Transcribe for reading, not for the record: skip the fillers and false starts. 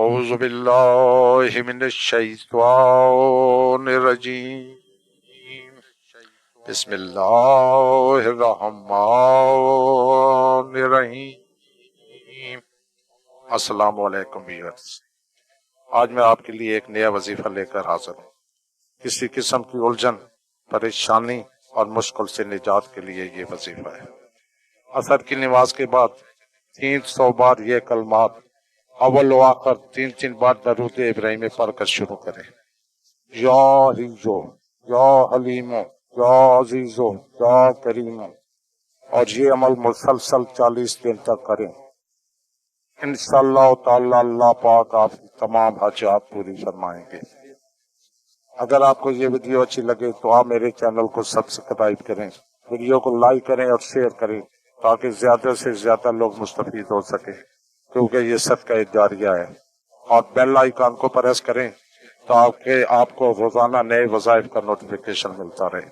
اعوذ باللہ من الشیطان الرجیم بسم اللہ الرحمن الرحیم۔ السلام علیکم ویورز، آج میں آپ کے لیے ایک نیا وظیفہ لے کر حاضر ہوں۔ کسی قسم کی الجھن، پریشانی اور مشکل سے نجات کے لیے یہ وظیفہ ہے۔ عصر کی نماز کے بعد 300 بار یہ کلمات اول و آخر 3 بار درود ابراہیم پڑھ کر شروع کریں۔ یا حیو، یا حلیم، یا عزیز، یا کریم، اور یہ عمل مسلسل 40 دن تک کریں۔ انشاءاللہ تعالی اللہ پاک آپ کی تمام حاجات پوری فرمائیں گے۔ اگر آپ کو یہ ویڈیو اچھی لگے تو آپ میرے چینل کو سبسکرائب کریں، ویڈیو کو لائک کریں اور شیئر کریں تاکہ زیادہ سے زیادہ لوگ مستفید ہو سکیں، کیونکہ یہ صدقہ جاریہ ہے۔ اور بیل آئیکن کو پریس کریں تاکہ آپ کو روزانہ نئے وظائف کا نوٹیفیکیشن ملتا رہے۔